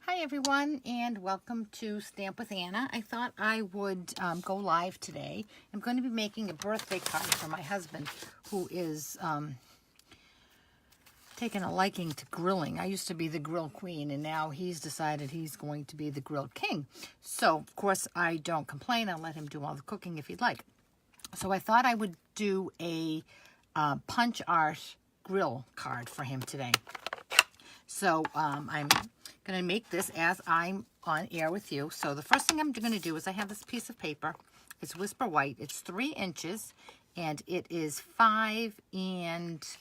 Hi everyone, and welcome to Stamp with Anna. I thought I would go live today. I'm going to be making a birthday card for my husband, who is taking a liking to grilling. I used to be the grill queen, and now he's decided he's going to be the grill king. So, of course, I don't complain. I'll let him do all the cooking if he'd like. So I thought I would do a punch art grill card for him today. So I'm going to make this as I'm on air with you. So the first thing I'm going to do is I have this piece of paper. It's Whisper White. It's 3 inches, and it is 5 3/8.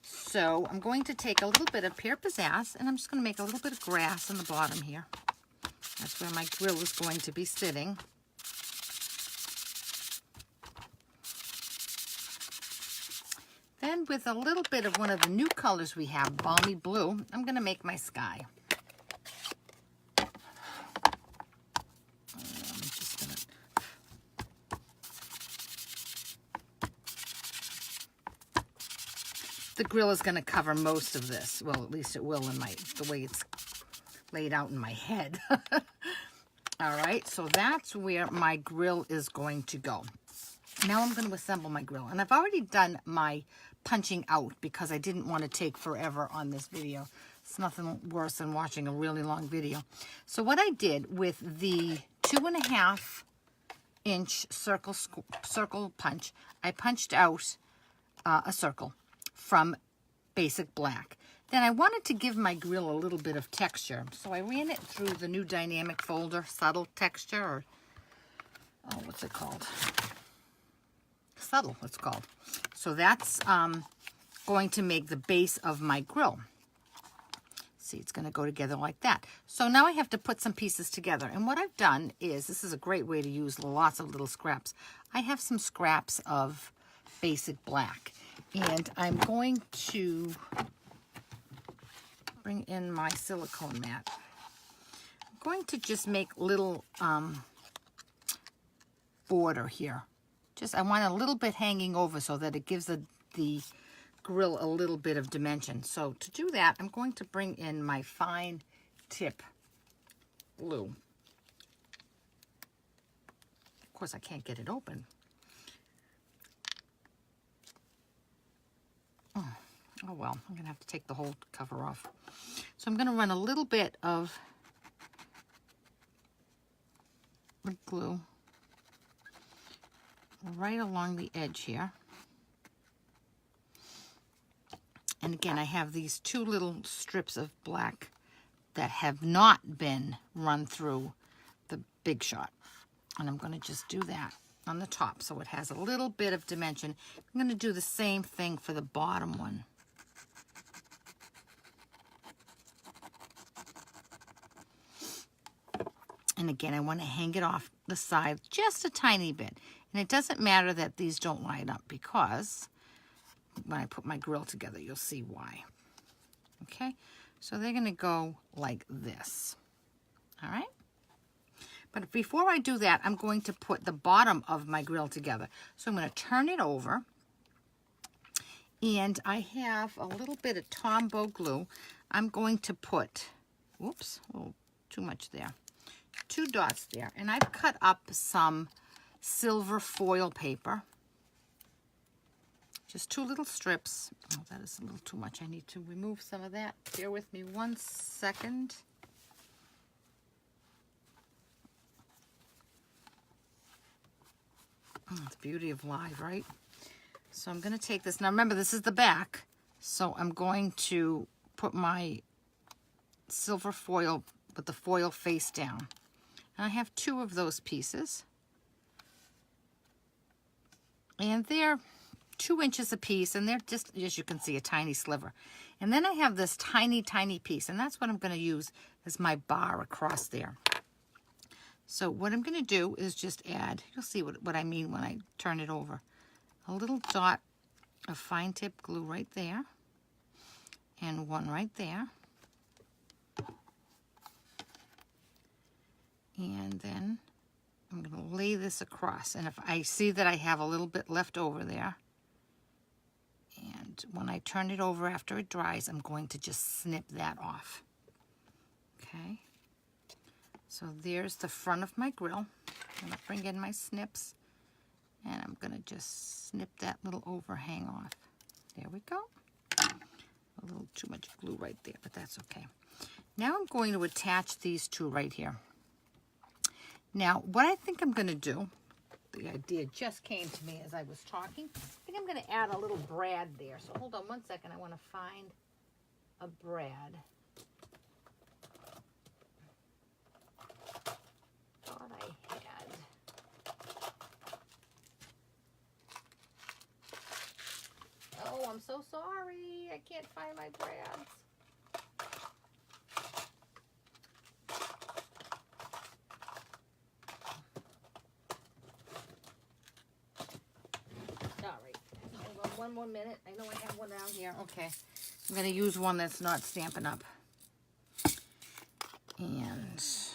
So I'm going to take a little bit of Pear Pizzazz, and I'm just going to make a little bit of grass on the bottom here. That's where my grill is going to be sitting. Then with a little bit of one of the new colors we have, Balmy Blue, I'm going to make my sky. I'm just going to... The grill is going to cover most of this. Well, at least it will in the way it's laid out in my head. All right, so that's where my grill is going to go. Now I'm going to assemble my grill. And I've already done my punching out because I didn't want to take forever on this video. It's nothing worse than watching a really long video. So what I did with the 2.5 inch circle punch, I punched out a circle from Basic Black. Then I wanted to give my grill a little bit of texture. So I ran it through the new dynamic folder, Subtle Texture, or what's it called? Subtle, it's called. So that's going to make the base of my grill. See, it's going to go together like that. So now I have to put some pieces together. And what I've done is, this is a great way to use lots of little scraps. I have some scraps of Basic Black. And I'm going to bring in my silicone mat. I'm going to just make little border here. I want a little bit hanging over so that it gives the grill a little bit of dimension. So to do that, I'm going to bring in my fine tip glue. Of course, I can't get it open. Oh well, I'm going to have to take the whole cover off. So I'm going to run a little bit of glue right along the edge here. And again, I have these 2 little strips of black that have not been run through the Big Shot. And I'm going to just do that on the top so it has a little bit of dimension. I'm going to do the same thing for the bottom one. And again, I want to hang it off the side just a tiny bit. And it doesn't matter that these don't line up, because when I put my grill together, you'll see why. Okay, so they're going to go like this. All right. But before I do that, I'm going to put the bottom of my grill together. So I'm going to turn it over. And I have a little bit of Tombow glue. I'm going to put, whoops, oh, too much there. 2 dots there. And I've cut up some silver foil paper. Just 2 little strips. Oh, that is a little too much. I need to remove some of that. Bear with me 1 second. Oh, the beauty of live, right? So I'm going to take this. Now remember, this is the back. So I'm going to put my silver foil with the foil face down. And I have 2 of those pieces. And they're 2 inches a piece, and they're just, as you can see, a tiny sliver. And then I have this tiny, tiny piece, and that's what I'm going to use as my bar across there. So what I'm going to do is just add, you'll see what I mean when I turn it over, a little dot of fine tip glue right there, and 1 right there. And then I'm going to lay this across. And if I see that I have a little bit left over there, and And when I turn it over after it dries, I'm going to just snip that off. Okay. So there's the front of my grill. I'm going to bring in my snips, and I'm going to just snip that little overhang off. There we go. A little too much glue right there, but that's okay. Now I'm going to attach these two right here. Now, what I think I'm going to do, the idea just came to me as I was talking. I think I'm going to add a little brad there. So hold on one second. I want to find a brad. Thought I had. Oh, I'm so sorry. I can't find my brads. One more minute. I know I have one down here. Okay. I'm going to use one that's not Stampin' Up. And just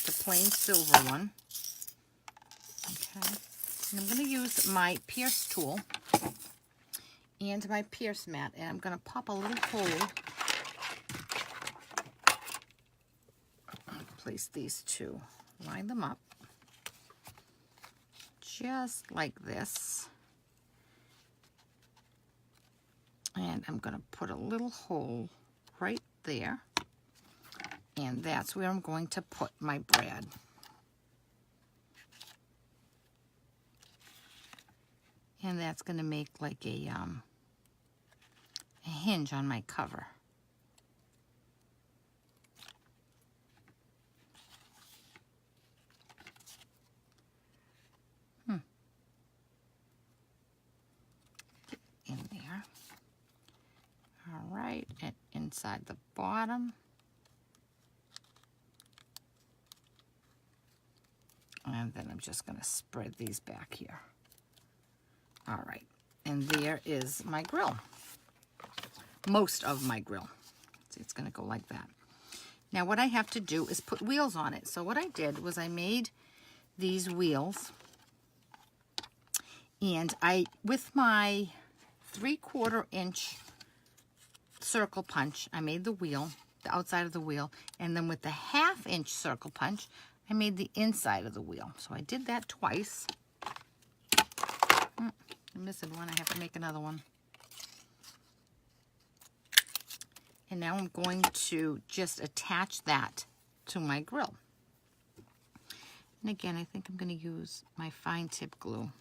a plain silver one. Okay. And I'm going to use my pierce tool and my pierce mat. And I'm going to pop a little hole. Place these two. Line them up. Just like this. And I'm going to put a little hole right there. And that's where I'm going to put my brad. And that's going to make like a hinge on my cover. In there. All right, and inside the bottom. And then I'm just going to spread these back here. All right, and there is my grill. Most of my grill. See, it's going to go like that. Now what I have to do is put wheels on it. So what I did was I made these wheels. And with my 3/4 inch circle punch, I made the wheel, the outside of the wheel, and then with the 1/2 inch circle punch, I made the inside of the wheel. So I did that twice. I'm missing one. I have to make another one. And now I'm going to just attach that to my grill. And again, I think I'm going to use my fine tip glue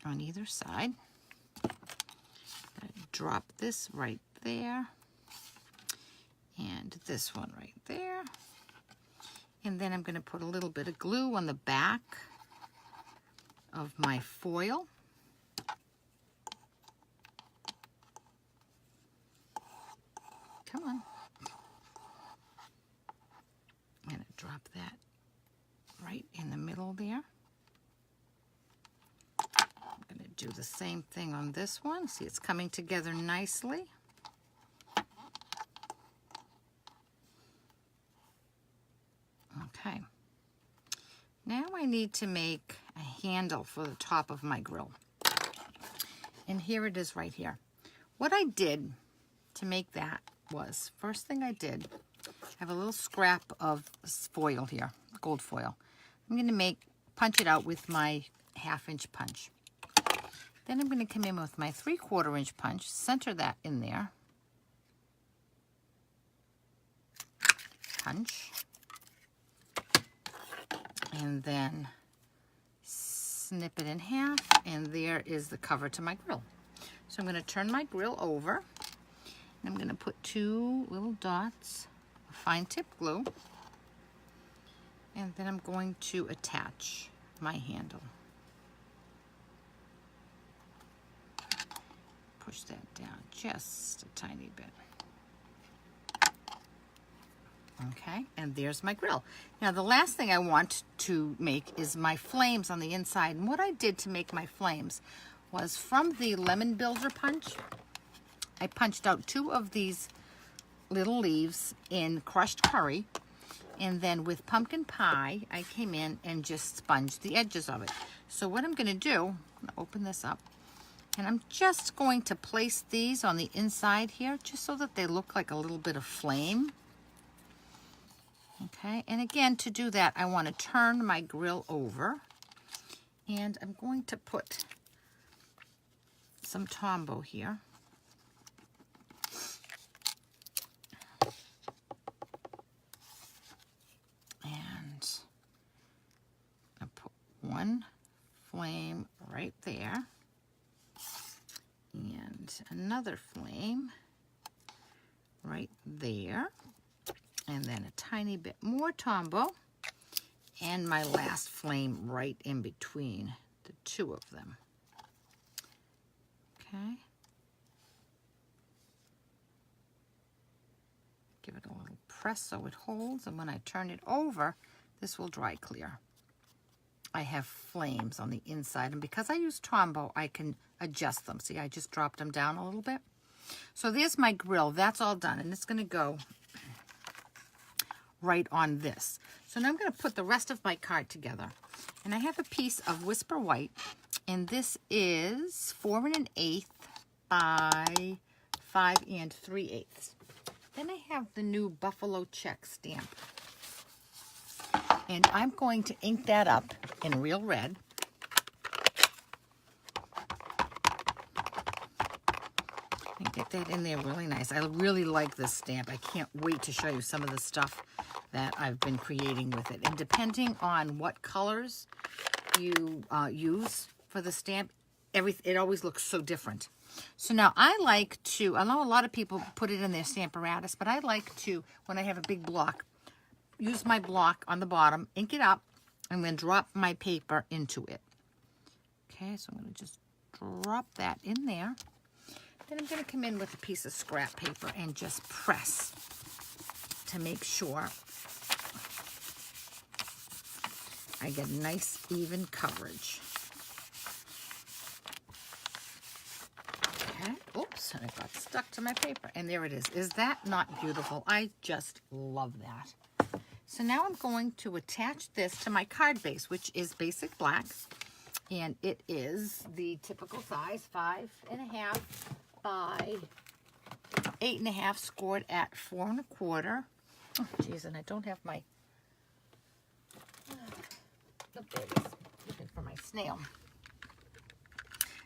on either side. Drop this right there, and this one right there. And then I'm going to put a little bit of glue on the back of my foil. Come on. I'm going to drop that right in the middle there. I'm going to do the same thing on this one. See, it's coming together nicely. Okay. Now I need to make a handle for the top of my grill. And here it is right here. What I did to make that was, first thing I did, I have a little scrap of foil here, gold foil. I'm going to punch it out with my 1/2 inch punch. Then I'm going to come in with my 3/4 inch punch, center that in there. Punch. And then snip it in half, and there is the cover to my grill. So I'm going to turn my grill over, and I'm going to put 2 little dots of fine tip glue, and then I'm going to attach my handle. Push that down just a tiny bit. Okay, and there's my grill. Now the last thing I want to make is my flames on the inside. And what I did to make my flames was from the lemon builder punch, I punched out 2 of these little leaves in crushed curry. And then with pumpkin pie, I came in and just sponged the edges of it. So what I'm going to do, I'm going to open this up, and I'm just going to place these on the inside here, just so that they look like a little bit of flame. Okay, and again, to do that, I want to turn my grill over, and I'm going to put some Tombow here. And I put one flame right there, and another flame right there, and then a tiny bit more Tombow, and my last flame right in between the two of them. Okay. Give it a little press so it holds, and when I turn it over, this will dry clear. I have flames on the inside, and because I use Tombow, I can adjust them. See, I just dropped them down a little bit. So there's my grill. That's all done, and it's going to go right on this. So now I'm going to put the rest of my card together. And I have a piece of Whisper White, and this is 4 1/8 by 5 3/8. Then I have the new Buffalo Check stamp. And I'm going to ink that up in real red. And get that in there really nice. I really like this stamp. I can't wait to show you some of the stuff that I've been creating with it. And depending on what colors you use for the stamp, it always looks so different. So now I like to, I know a lot of people put it in their Stamparatus, but I like to, when I have a big block, use my block on the bottom, ink it up, and then drop my paper into it. Okay, so I'm going to just drop that in there. Then I'm going to come in with a piece of scrap paper and just press to make sure I get nice, even coverage. Okay, oops, and it got stuck to my paper. And there it is. Is that not beautiful? I just love that. So now I'm going to attach this to my card base, which is basic black. And it is the typical size, 5 1/2 by 8 1/2, scored at 4 1/4. Oh, geez, and I don't have my, there it is, looking for my snail.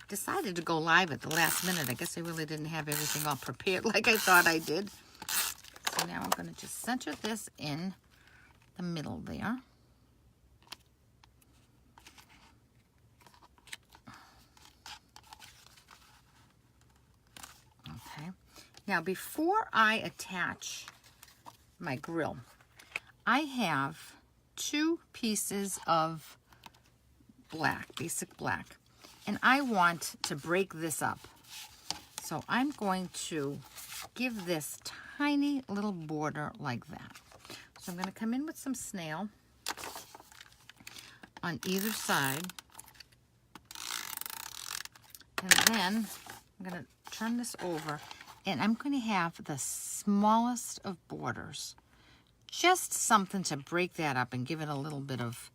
Decided to go live at the last minute. I guess I really didn't have everything all prepared like I thought I did. So now I'm going to just center this in the middle there. Okay. Now before I attach my grill, I have 2 pieces of black, basic black, and I want to break this up. So I'm going to give this tiny little border like that. So I'm going to come in with some snail on either side, and then I'm going to turn this over, and I'm going to have the smallest of borders. Just something to break that up and give it a little bit of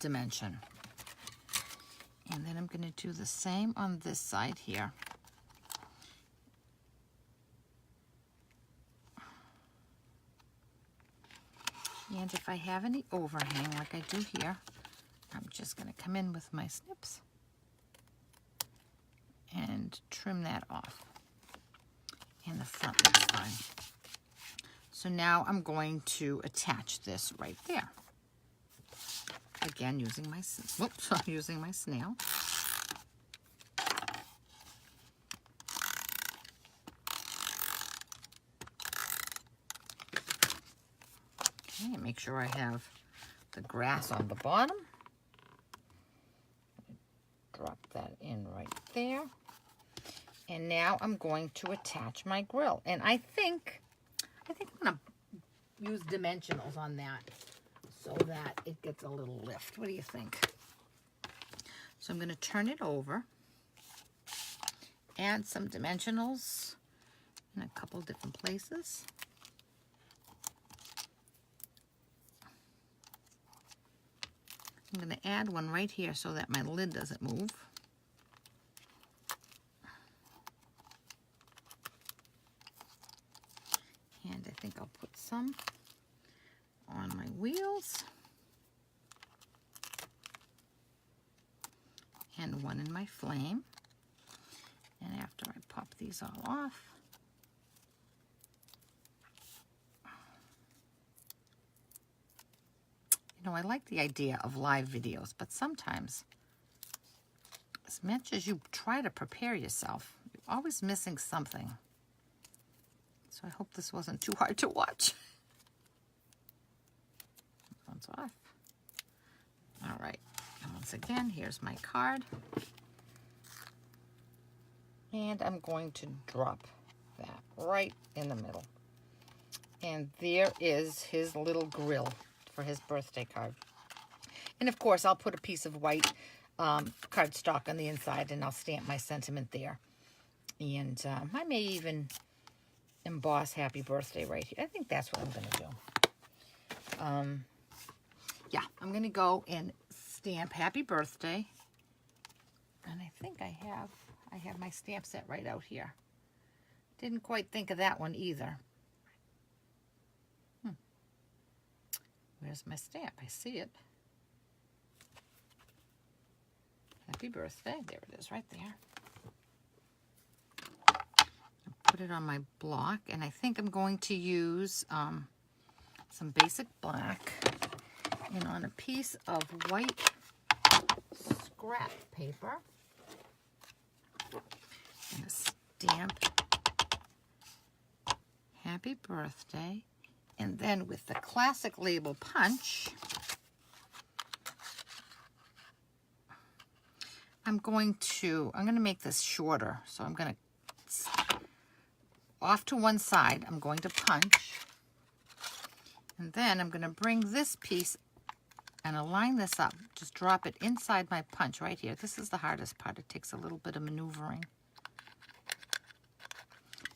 dimension. And then I'm going to do the same on this side here. And if I have any overhang like I do here, I'm just going to come in with my snips and trim that off. And the front looks fine. So now I'm going to attach this right there. Again, using my using my snail. Okay, make sure I have the grass on the bottom. Drop that in right there. And now I'm going to attach my grill. And I think I'm going to use dimensionals on that so that it gets a little lift. What do you think? So I'm going to turn it over, add some dimensionals in a couple different places. I'm going to add one right here so that my lid doesn't move. And I think I'll put some on my wheels. And one in my flame. And after I pop these all off, you know, I like the idea of live videos, but sometimes, as much as you try to prepare yourself, you're always missing something. So I hope this wasn't too hard to watch. One's off. All right. And once again, here's my card. And I'm going to drop that right in the middle. And there is his little grill for his birthday card. And of course, I'll put a piece of white cardstock on the inside and I'll stamp my sentiment there. And I may even emboss happy birthday right here. I think that's what I'm going to do. Yeah, I'm going to go and stamp happy birthday. And I think I have my stamp set right out here. Didn't quite think of that one either. Where's my stamp? I see it. Happy birthday. There it is right there. I'll put it on my block, and I think I'm going to use some basic black and on a piece of white scrap paper. I'm going to stamp happy birthday. And then with the classic label punch, I'm going to make this shorter. So I'm going to, off to one side, I'm going to punch. And then I'm going to bring this piece and align this up. Just drop it inside my punch right here. This is the hardest part. It takes a little bit of maneuvering.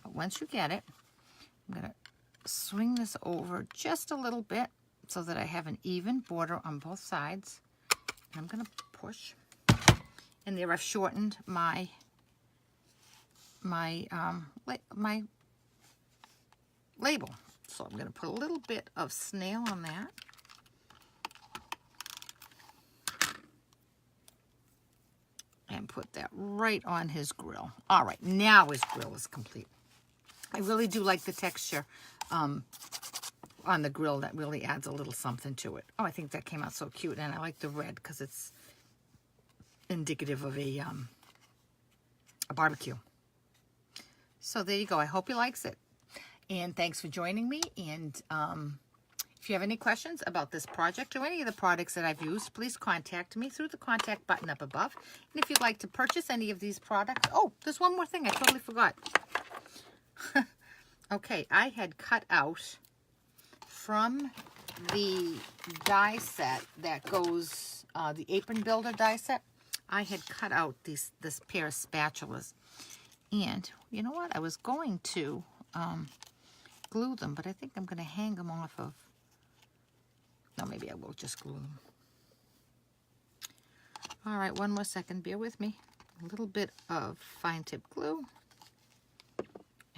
But once you get it, I'm going to swing this over just a little bit so that I have an even border on both sides. And I'm going to push. And there I've shortened my label. So I'm going to put a little bit of snail on that. And put that right on his grill. All right, now his grill is complete. I really do like the texture on the grill. That really adds a little something to it. Oh, I think that came out so cute. And I like the red because it's indicative of a barbecue. So there you go. I hope he likes it. And thanks for joining me. And if you have any questions about this project or any of the products that I've used, please contact me through the contact button up above. And if you'd like to purchase any of these products, oh, there's one more thing I totally forgot. Okay, I had cut out from the die set that goes, the apron builder die set, I had cut out this pair of spatulas. And you know what? I was going to glue them, but I think I'm going to hang them off of, no, maybe I will just glue them. All right, one more second. Bear with me. A little bit of fine tip glue.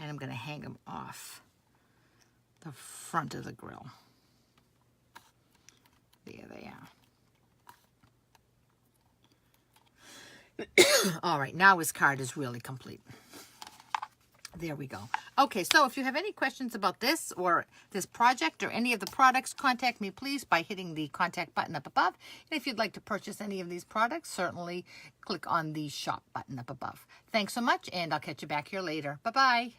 And I'm going to hang them off the front of the grill. There they are. All right, now his card is really complete. There we go. Okay, so if you have any questions about this or this project or any of the products, contact me, please, by hitting the contact button up above. And if you'd like to purchase any of these products, certainly click on the shop button up above. Thanks so much, and I'll catch you back here later. Bye-bye.